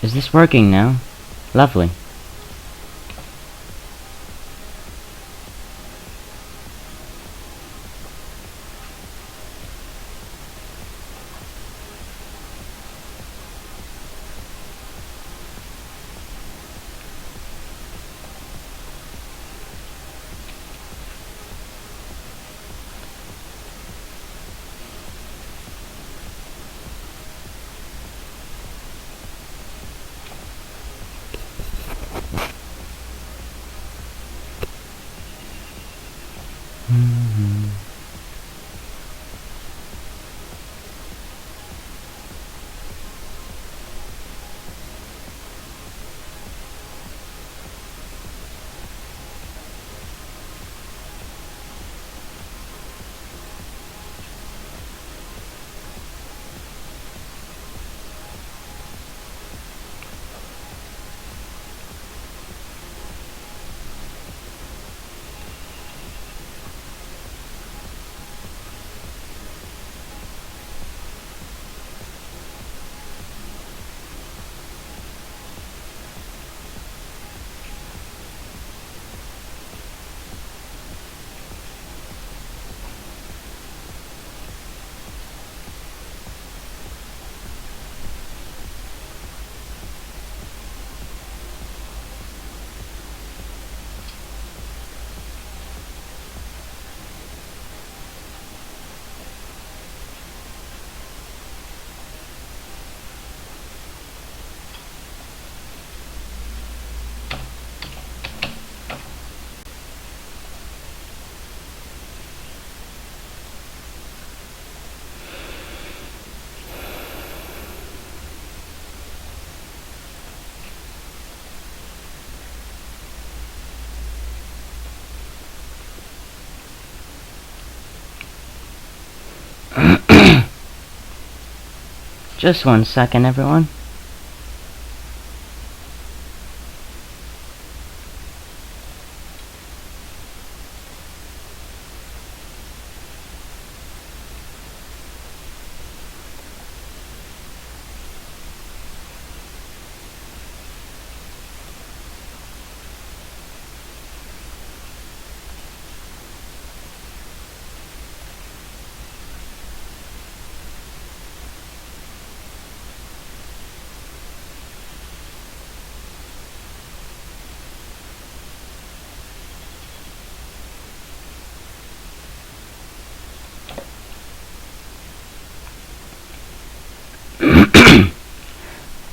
Is this working now? Lovely. Just 1 second, everyone.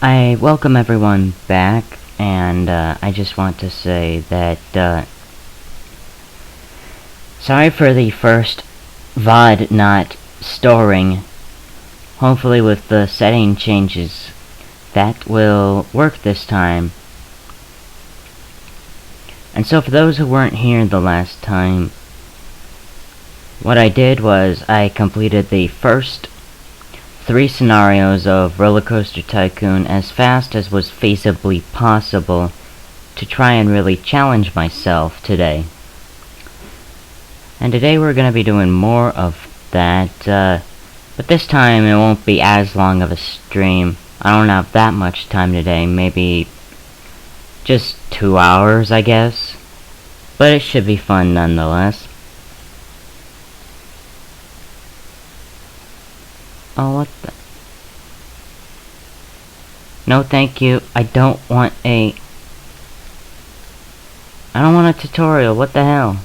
I welcome everyone back, and I just want to say that sorry for the first VOD not storing. Hopefully with the setting changes that will work this time. And so for those who weren't here the last time, what I did was I completed the first 3 scenarios of Rollercoaster Tycoon as fast as was feasibly possible to try and really challenge myself today. And today we're going to be doing more of that, but this time it won't be as long of a stream. I don't have that much time today, maybe just 2 hours, I guess. But it should be fun nonetheless. Oh, what the... No, thank you. I don't want a tutorial. What the hell?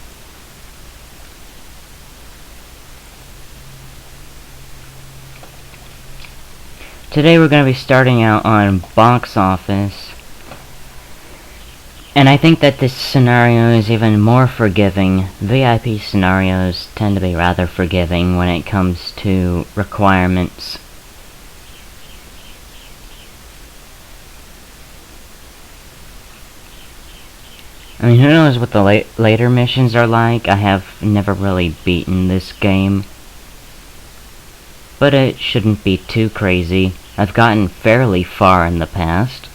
Today we're going to be starting out on box office. And I think that this scenario is even more forgiving. VIP scenarios tend to be rather forgiving when it comes to requirements. I mean, who knows what the later missions are like? I have never really beaten this game. But it shouldn't be too crazy. I've gotten fairly far in the past.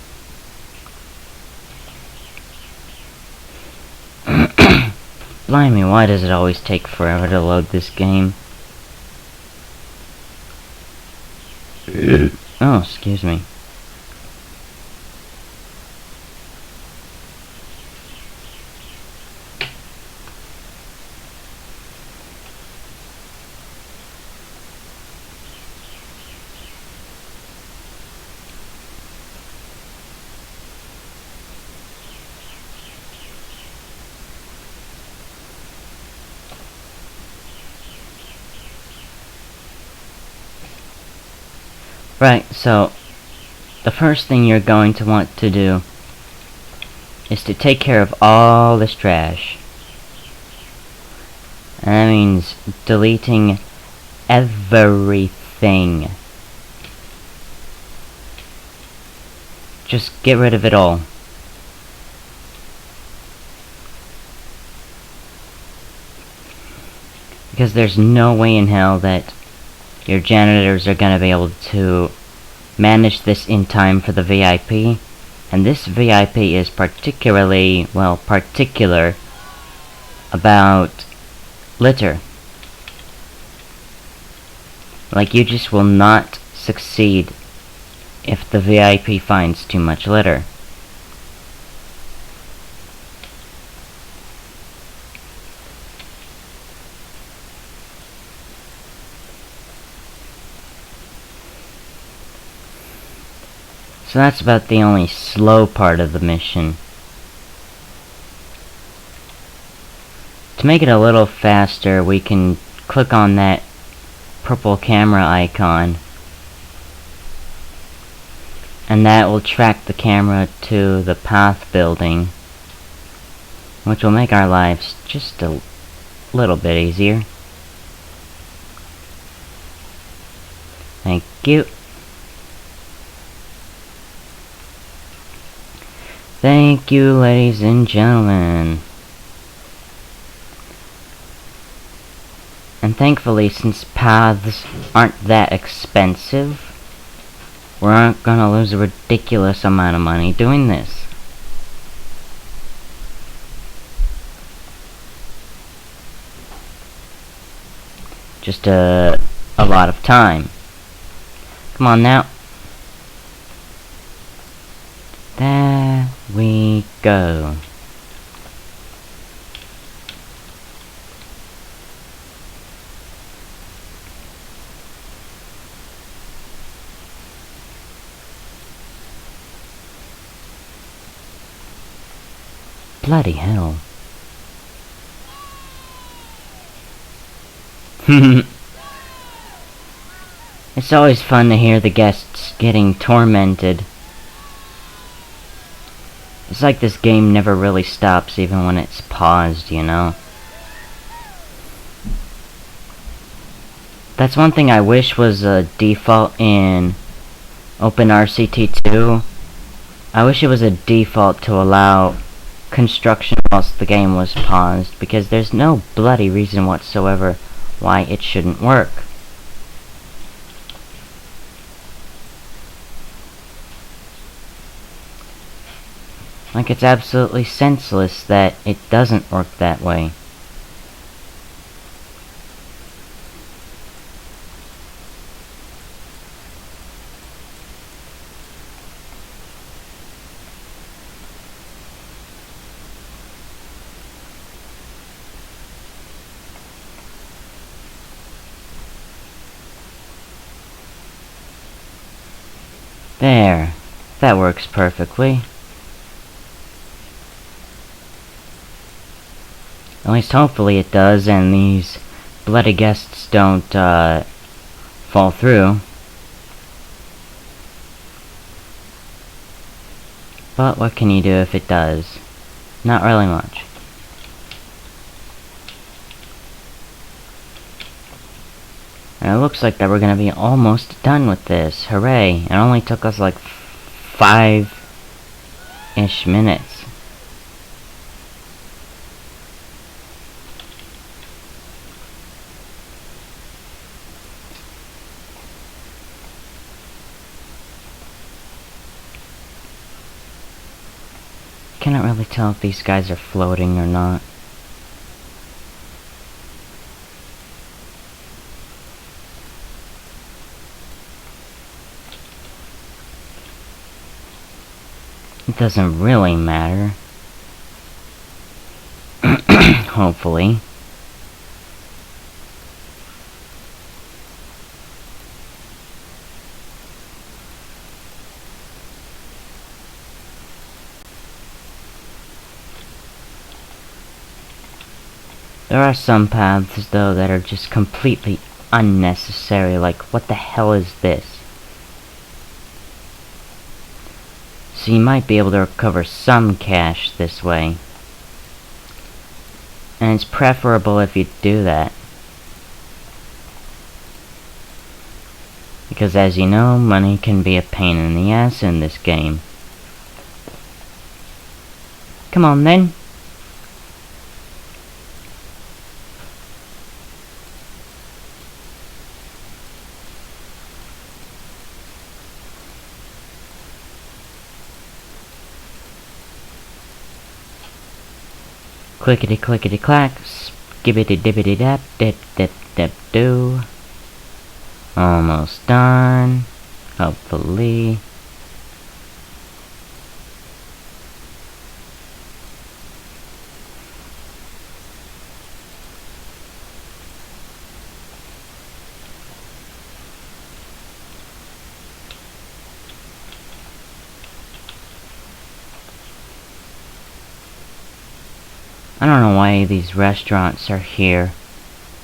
Blimey, why does it always take forever to load this game? Oh, excuse me. Right, so the first thing you're going to want to do is to take care of all this trash. And that means deleting everything. Just get rid of it all. Because there's no way in hell that your janitors are gonna be able to manage this in time for the VIP. And this VIP is particularly, well, particular about litter. Like, you just will not succeed if the VIP finds too much litter. So that's about the only slow part of the mission. To make it a little faster, we can click on that purple camera icon, and that will track the camera to the path building, which will make our lives just a little bit easier. Thank you. Thank you, ladies and gentlemen. And thankfully, since paths aren't that expensive, we aren't gonna lose a ridiculous amount of money doing this. Just a lot of time. Come on now. There we go. Bloody hell. It's always fun to hear the guests getting tormented. It's like this game never really stops even when it's paused, you know? That's one thing I wish was a default in OpenRCT2. I wish it was a default to allow construction whilst the game was paused, because there's no bloody reason whatsoever why it shouldn't work. Like, it's absolutely senseless that it doesn't work that way. There. That works perfectly. At least hopefully it does, and these bloody guests don't, fall through. But what can you do if it does? Not really much. And it looks like that we're gonna be almost done with this. Hooray! It only took us like 5-ish minutes. Cannot really tell if these guys are floating or not. It doesn't really matter. Hopefully. There are some paths, though, that are just completely unnecessary. Like, what the hell is this? So you might be able to recover some cash this way. And it's preferable if you do that. Because as you know, money can be a pain in the ass in this game. Come on then. Clickety clickety clack, skibbity dibbity dap dip dip dip doo. Almost done. Hopefully. I don't know why these restaurants are here.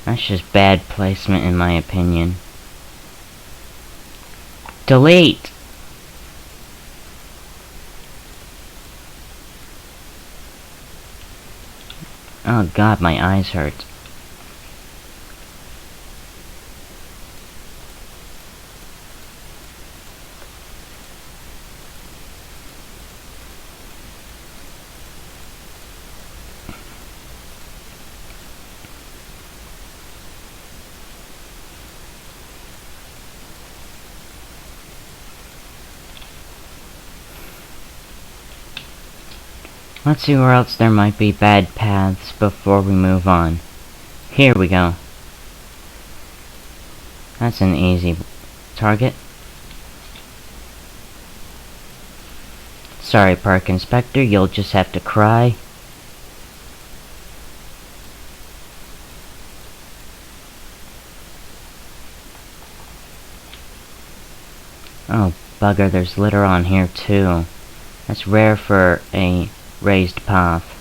That's just bad placement in my opinion. Delete! Oh god, my eyes hurt. Let's see where else there might be bad paths before we move on. Here we go. That's an easy target. Sorry, Park Inspector, you'll just have to cry. Oh, bugger, there's litter on here too. That's rare for a raised path.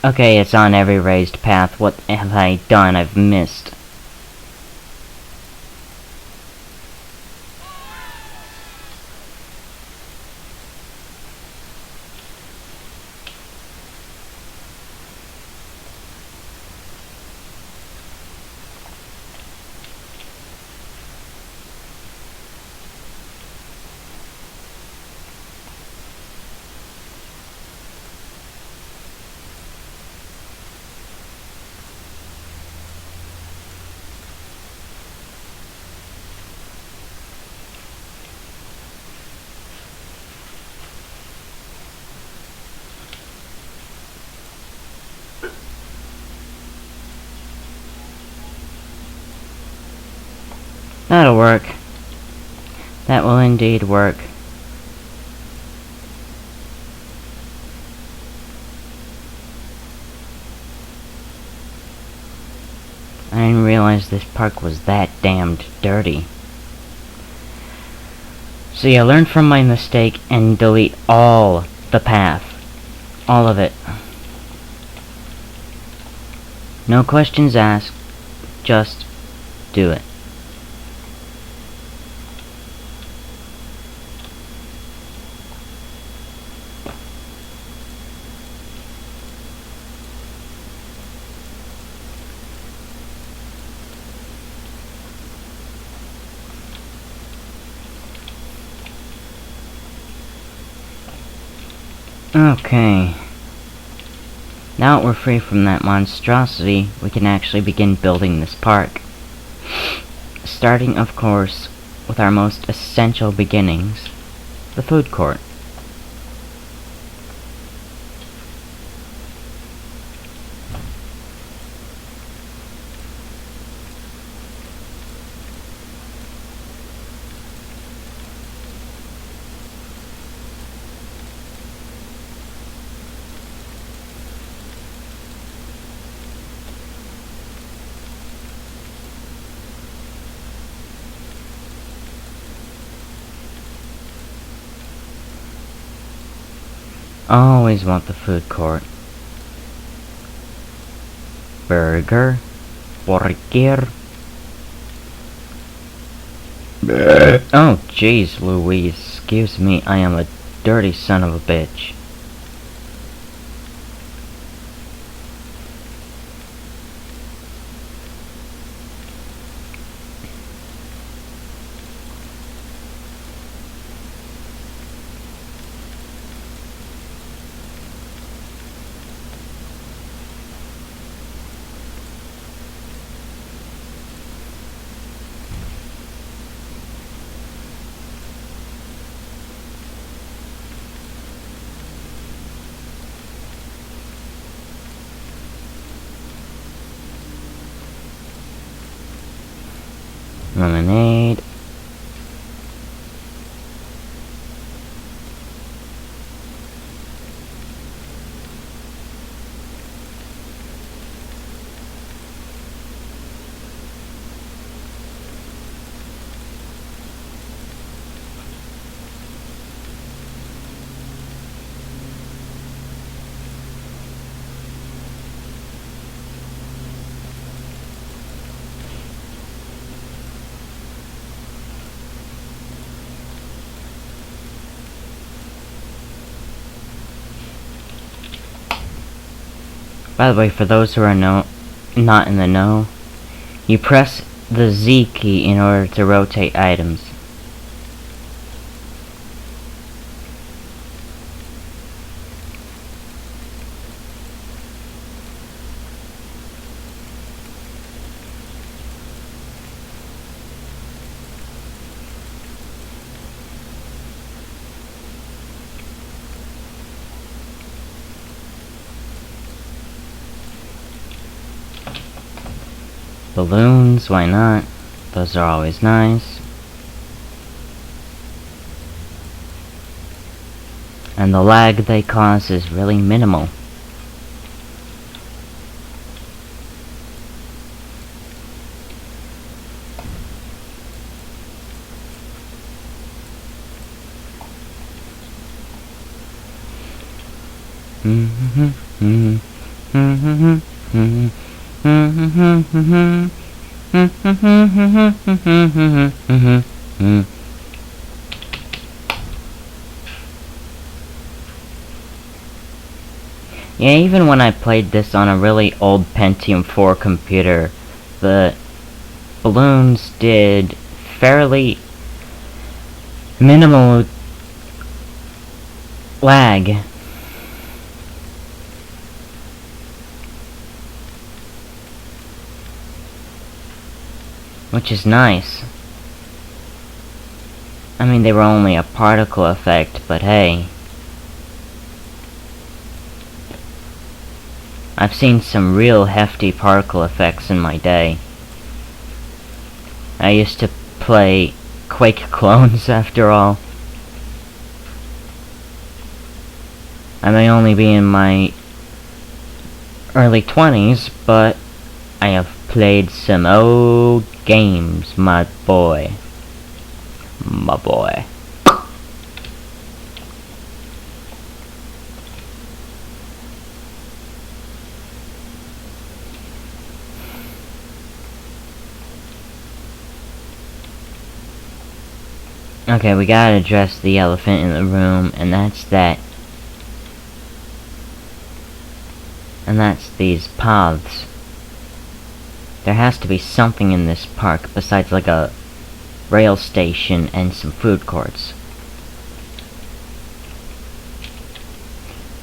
Okay, it's on every raised path. What have I done? I've missed. That'll work. That will indeed work. I didn't realize this park was that damned dirty. So yeah, learn from my mistake and delete all the path. All of it. No questions asked. Just do it. Okay. Now that we're free from that monstrosity, we can actually begin building this park. Starting, of course, with our most essential beginnings, the food court. Always want the food court. Burger. Burger. Oh, jeez, Louise. Excuse me, I am a dirty son of a bitch. Lemonade. By the way, for those who are not in the know, you press the Z key in order to rotate items. Balloons, why not? Those are always nice. And the lag they cause is really minimal. Yeah, even when I played this on a really old Pentium 4 computer, the balloons did fairly minimal lag. Which is nice. I mean, they were only a particle effect, but hey. I've seen some real hefty particle effects in my day. I used to play Quake clones, after all. I may only be in my early 20s, but I have played some old games, my boy. My boy. Okay, we gotta address the elephant in the room, and that's that. And that's these paths. There has to be something in this park besides like a rail station and some food courts.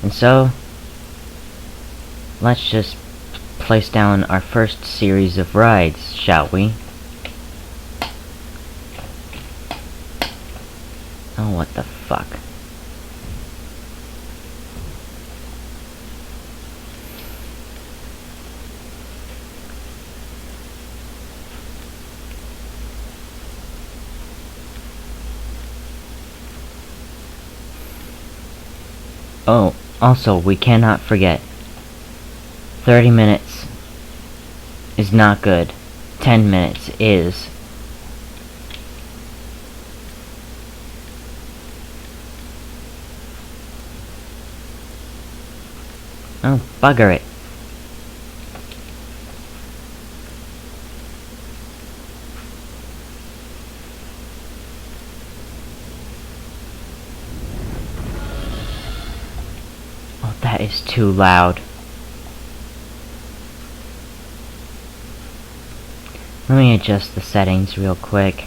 And so, let's just place down our first series of rides, shall we? Oh, what the fuck. Oh, also, we cannot forget. 30 minutes is not good. 10 minutes is. Oh, bugger it. Oh, that is too loud. Let me adjust the settings real quick.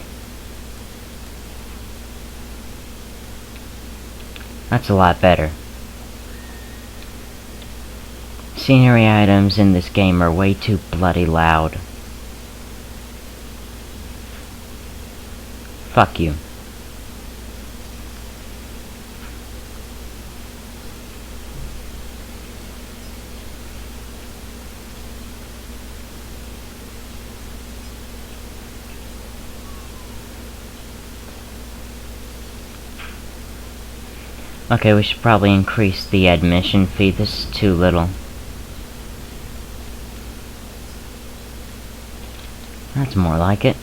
That's a lot better. Scenery items in this game are way too bloody loud. Fuck you. Okay, we should probably increase the admission fee. This is too little. That's more like it.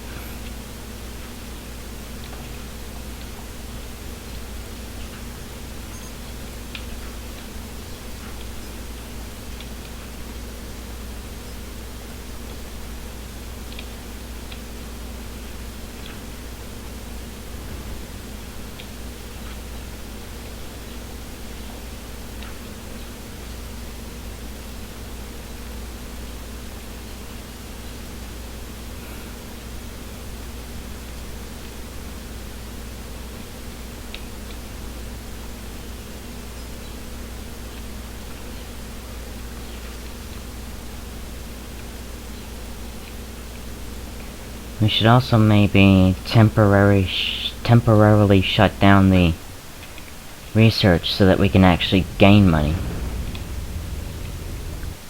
We should also maybe temporarily shut down the research so that we can actually gain money.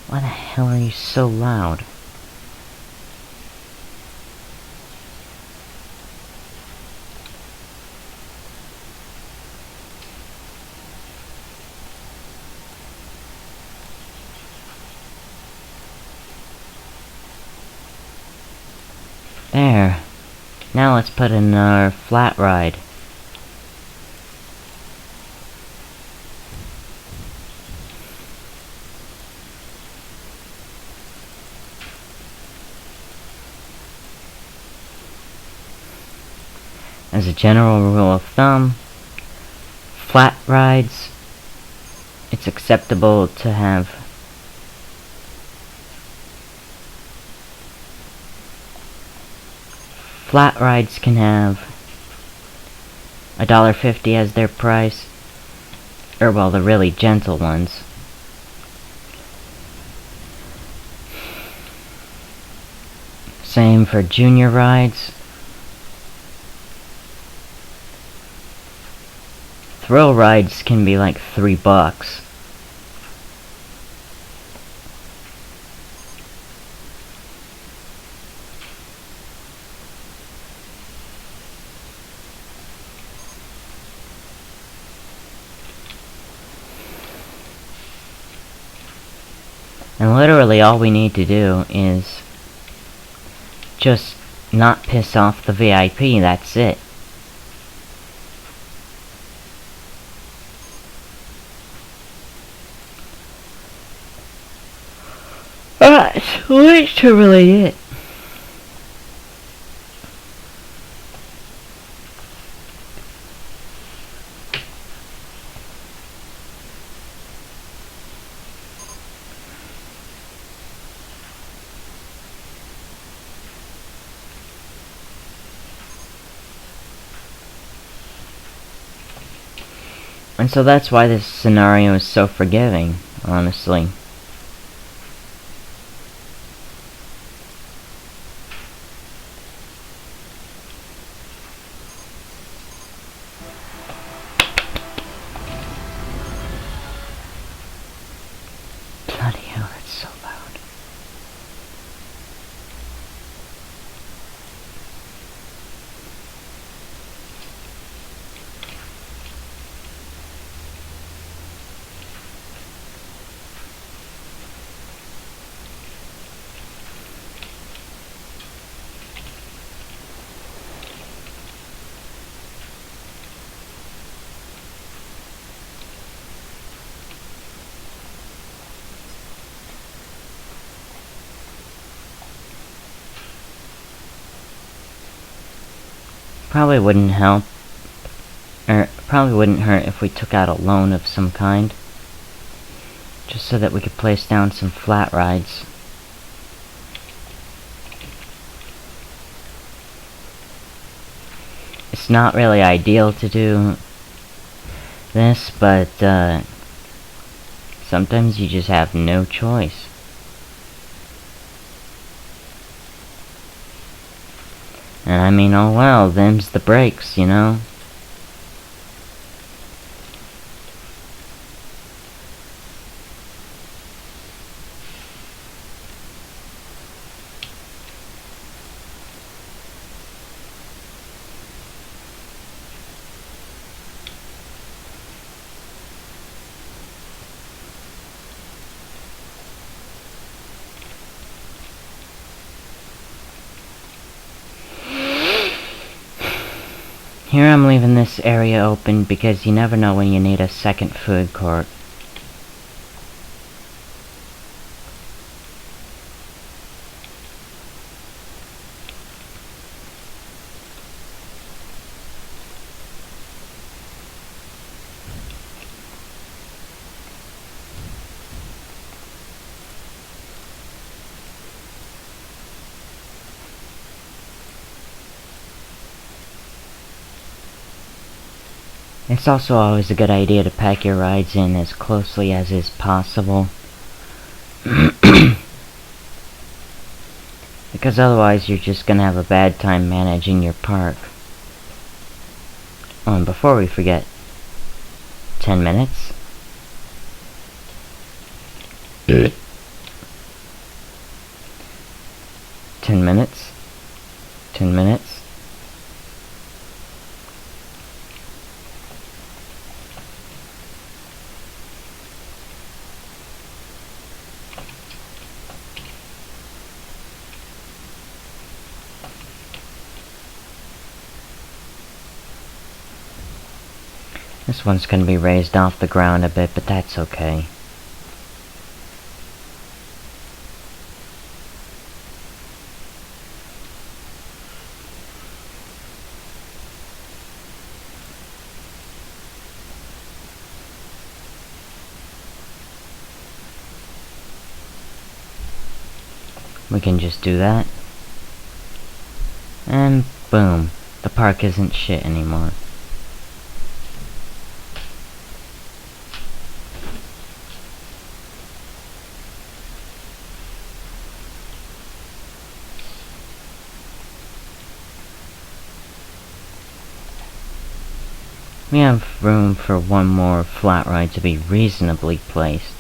Why the hell are you so loud? There. Now let's put in our flat ride. As a general rule of thumb, flat rides, it's acceptable to have flat rides can have $1.50 as their price, or well, the really gentle ones. Same for junior rides. Thrill rides can be like $3. And literally all we need to do is just not piss off the VIP, that's it. That's literally it. And so that's why this scenario is so forgiving, honestly. Bloody hell, that's so loud. Probably wouldn't help, or probably wouldn't hurt if we took out a loan of some kind, just so that we could place down some flat rides. It's not really ideal to do this, but sometimes you just have no choice. And I mean, oh well, them's the breaks, you know? Here I'm leaving this area open because you never know when you need a second food court. It's also always a good idea to pack your rides in as closely as is possible. Because otherwise you're just gonna have a bad time managing your park. Oh, and before we forget, 10 minutes? 10 minutes? 10 minutes? This one's gonna be raised off the ground a bit, but that's okay. We can just do that. And boom, the park isn't shit anymore. We have room for one more flat ride to be reasonably placed.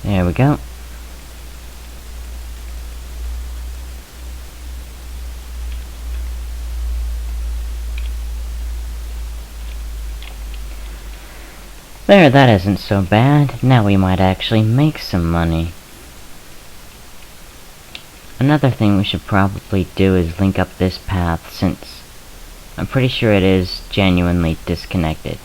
There we go. There, that isn't so bad. Now we might actually make some money. Another thing we should probably do is link up this path, since I'm pretty sure it is genuinely disconnected.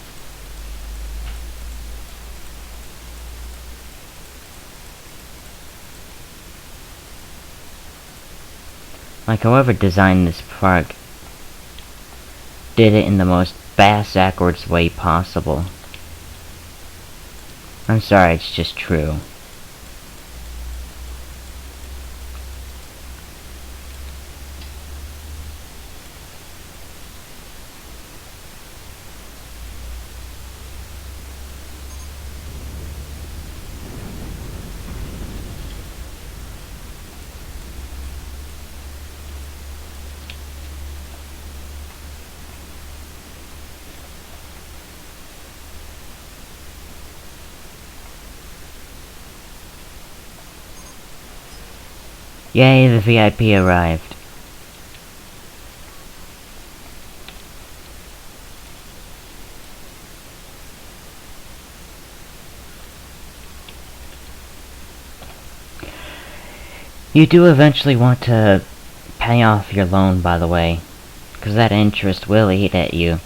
Like, whoever designed this park did it in the most bass-backwards way possible. I'm sorry, it's just true. Yay, the VIP arrived. You do eventually want to pay off your loan, by the way, because that interest will eat at you.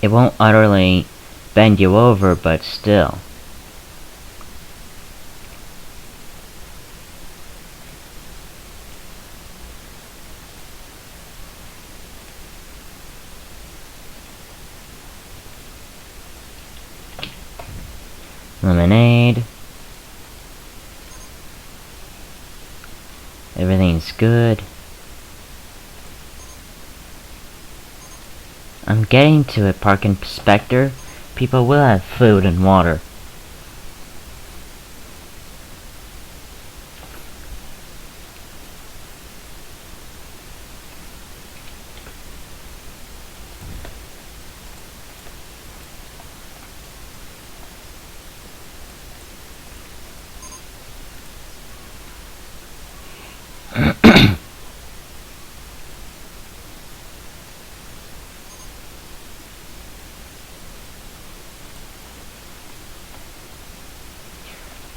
It won't utterly bend you over, but still. Lemonade. Everything's good. I'm getting to it, Park Inspector. People will have food and water.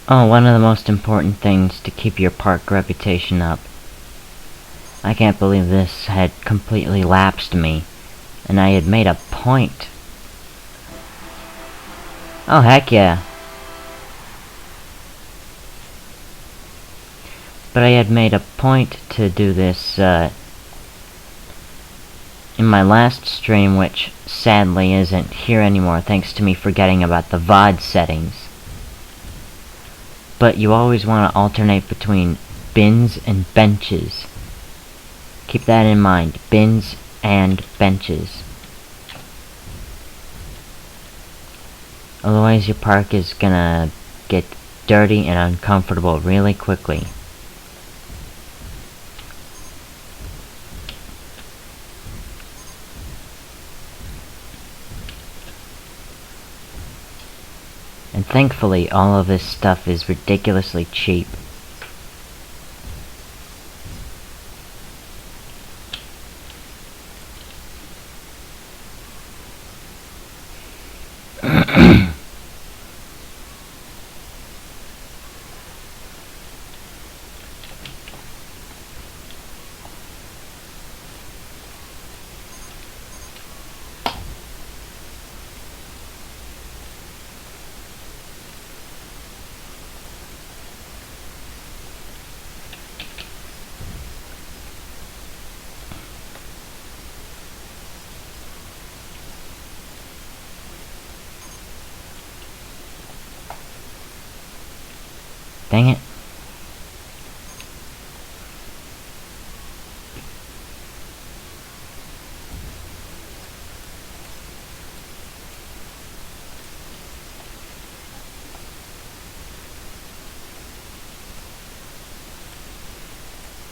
Oh, one of the most important things to keep your park reputation up. I can't believe this had completely lapsed me, and I had made a point. Oh, heck yeah. But I had made a point to do this, in my last stream, which sadly isn't here anymore thanks to me forgetting about the VOD settings. But you always want to alternate between bins and benches. Keep that in mind, bins and benches. Otherwise your park is gonna get dirty and uncomfortable really quickly. And thankfully, all of this stuff is ridiculously cheap. Dang it.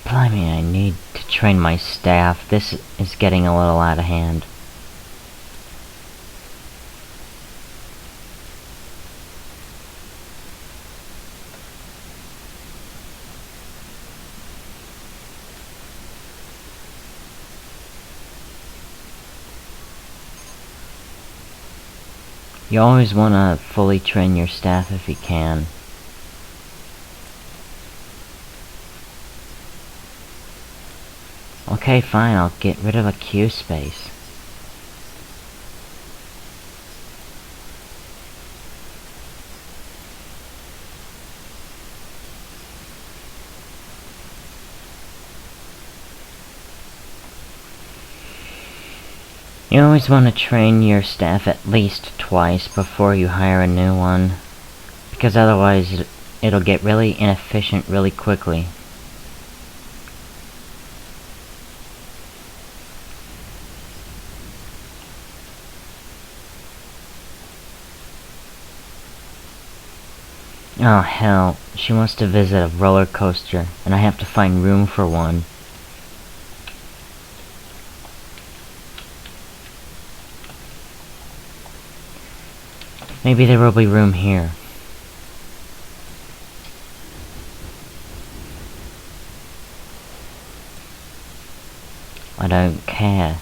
Blimey, I need to train my staff. This is getting a little out of hand. You always want to fully train your staff if you can. Okay, fine, I'll get rid of a queue space. You always want to train your staff at least twice before you hire a new one, because otherwise it'll get really inefficient really quickly. Oh hell, she wants to visit a roller coaster, and I have to find room for one. Maybe there will be room here. I don't care.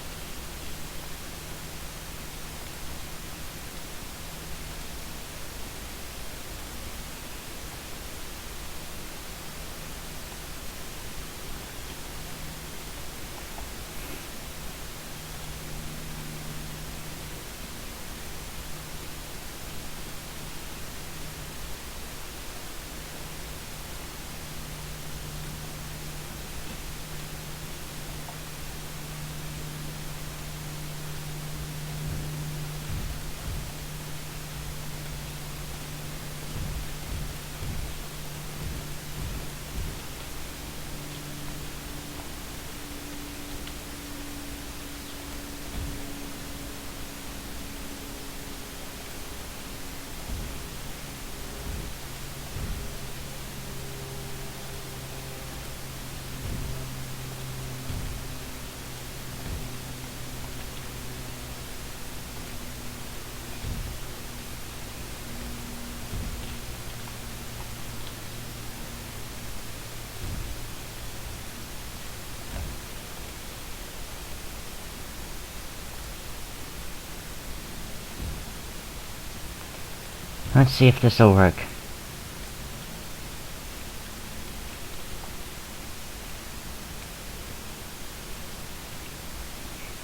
Let's see if this'll work.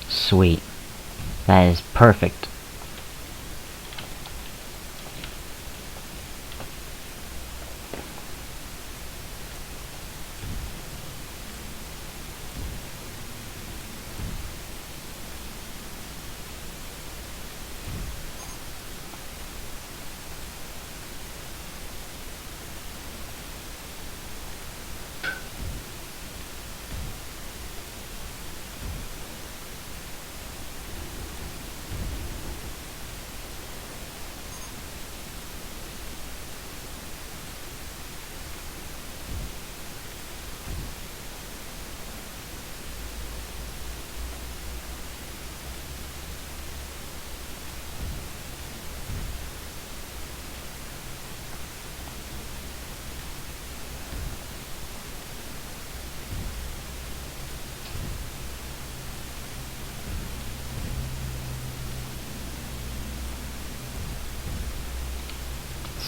Sweet. That is perfect.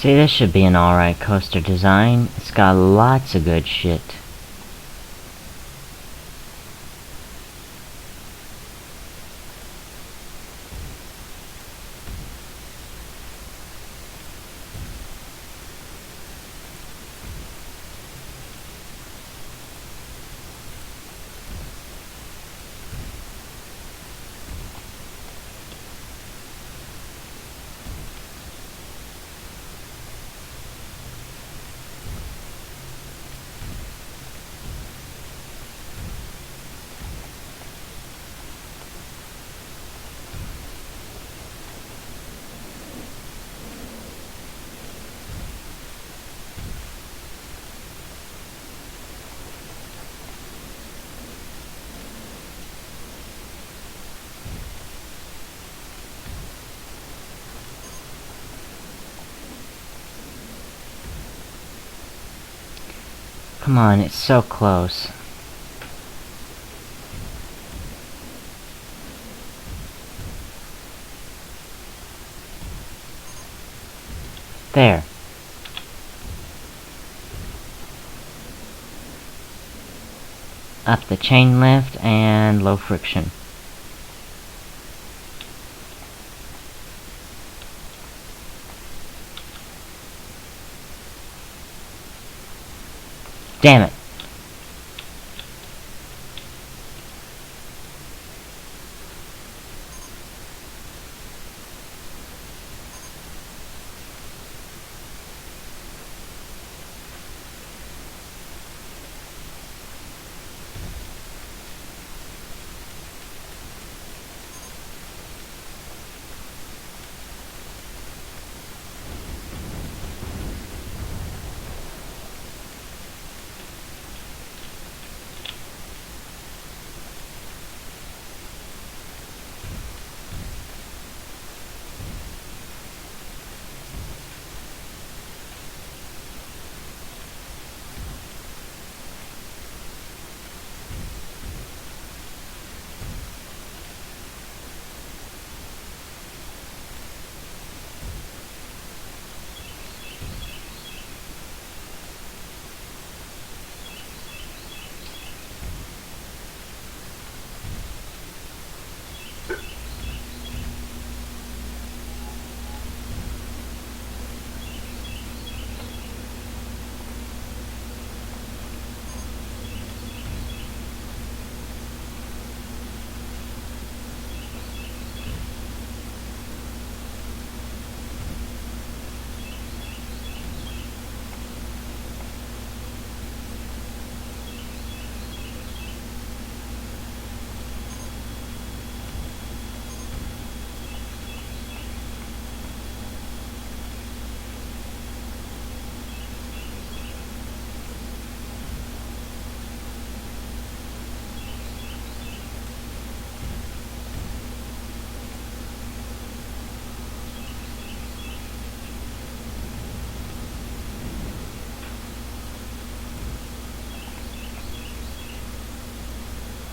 See, this should be an alright coaster design. It's got lots of good shit. Come on, it's so close. There. Up the chain lift and low friction. Damn it.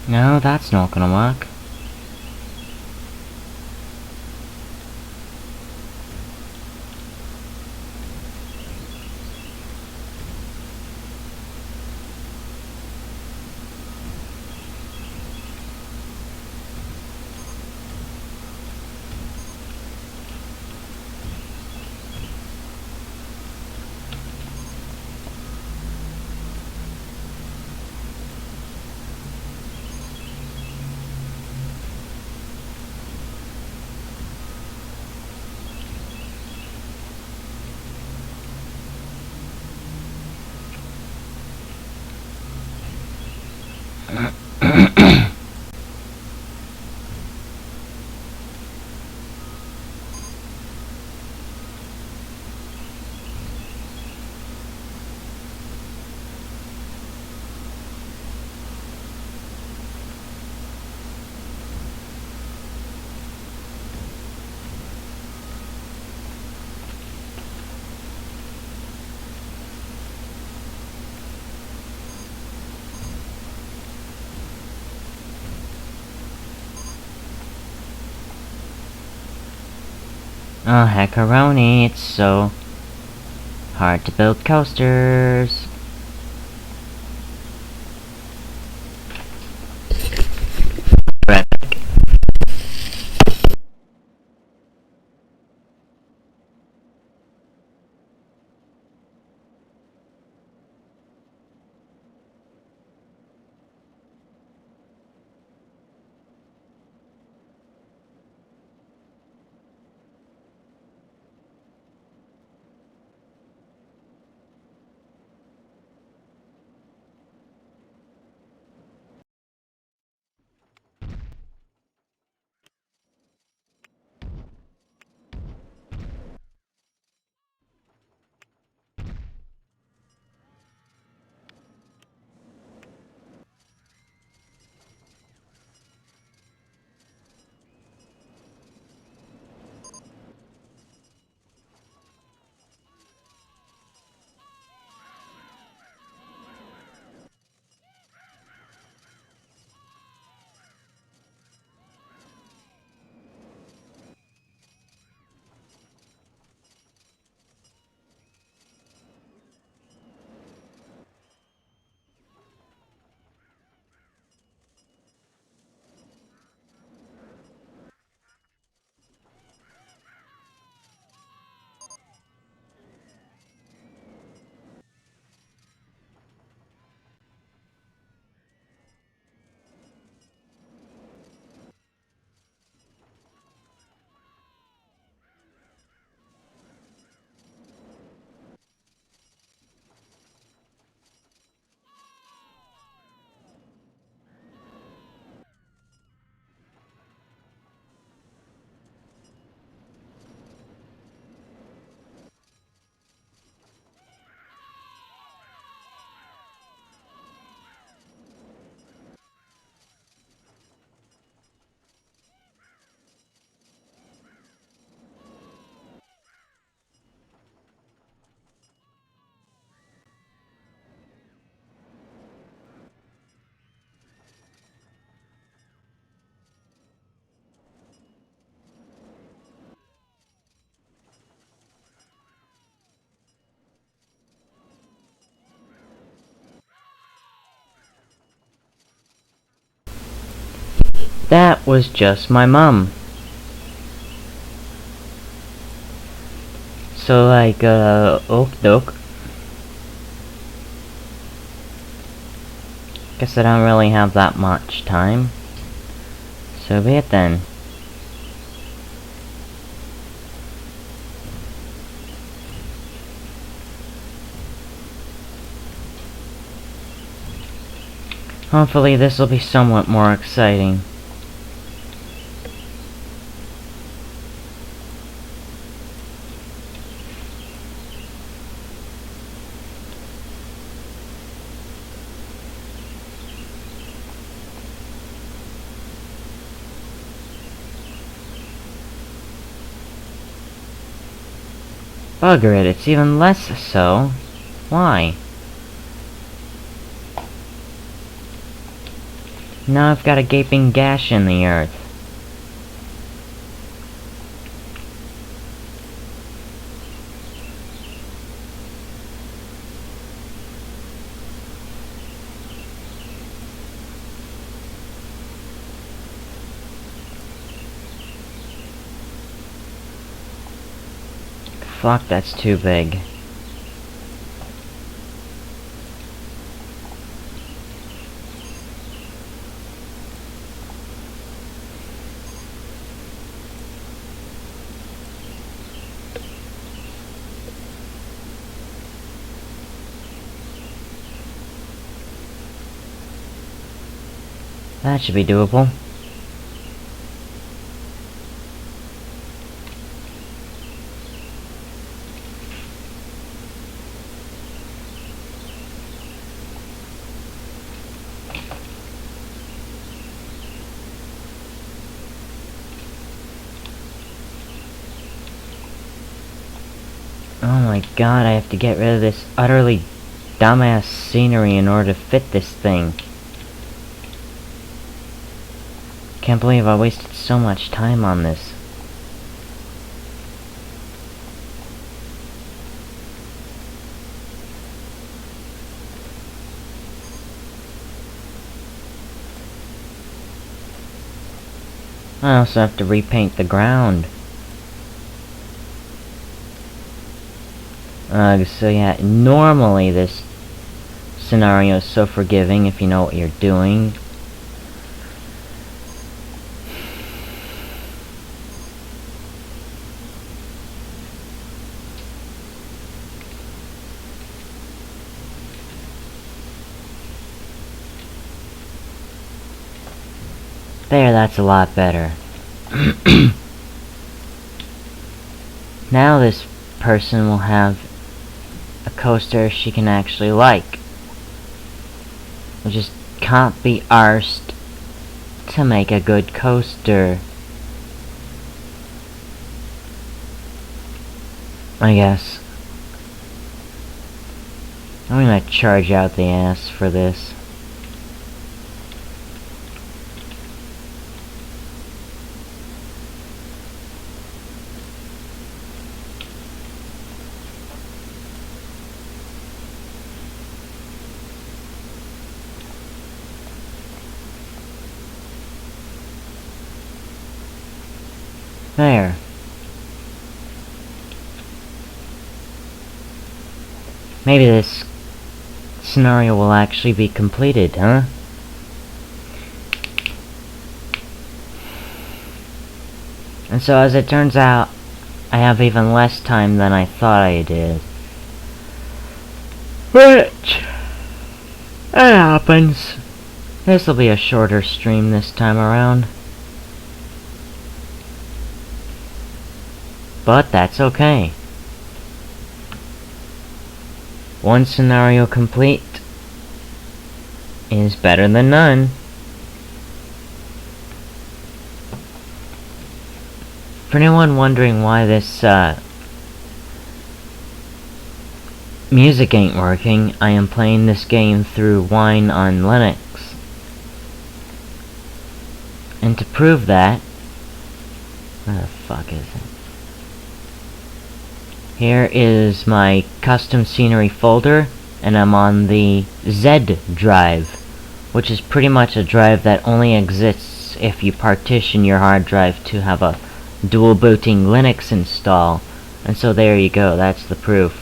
No, that's not gonna work. Oh, heckaroni, it's so hard to build coasters. Right back. That was just my mum. So like, oak doke. Guess I don't really have that much time. So be it then. Hopefully this will be somewhat more exciting. Bugger it, it's even less so. Why? Now I've got a gaping gash in the earth. Fuck, that's too big. That should be doable. Oh my god, I have to get rid of this utterly dumbass scenery in order to fit this thing. Can't believe I wasted so much time on this. I also have to repaint the ground. So yeah, normally this scenario is so forgiving if you know what you're doing. There, that's a lot better. Now this person will have a coaster she can actually like. We just can't be arsed to make a good coaster, I guess. I'm gonna charge out the ass for this. There. Maybe this scenario will actually be completed, huh? And so as it turns out, I have even less time than I thought I did. Which, it happens. This'll be a shorter stream this time around. But that's okay. One scenario complete is better than none. For anyone wondering why this music ain't working, I am playing this game through Wine on Linux. And to prove that, where the fuck is it? Here is my custom scenery folder, and I'm on the Z drive, which is pretty much a drive that only exists if you partition your hard drive to have a dual booting Linux install. And so there you go, that's the proof.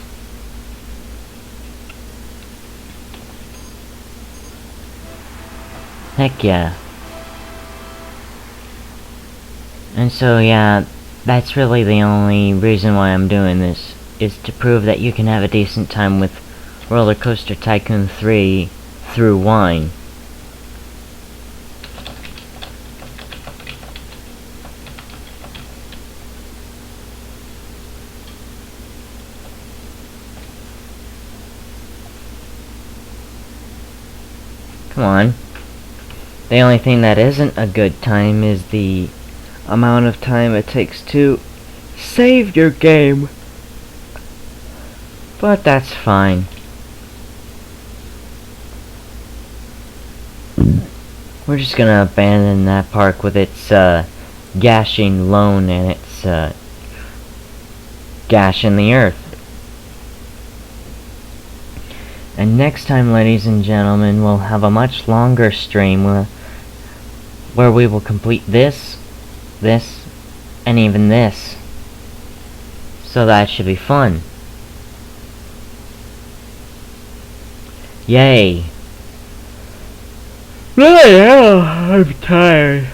Heck yeah. And so yeah, that's really the only reason why I'm doing this, is to prove that you can have a decent time with Rollercoaster Tycoon 3 through Wine. Come on. The only thing that isn't a good time is the amount of time it takes to save your game. But that's fine. We're just gonna abandon that park with its gashing loan and its gash in the earth. And next time, ladies and gentlemen, we'll have a much longer stream where we will complete this, and even this. So that should be fun. Yay! I'm tired.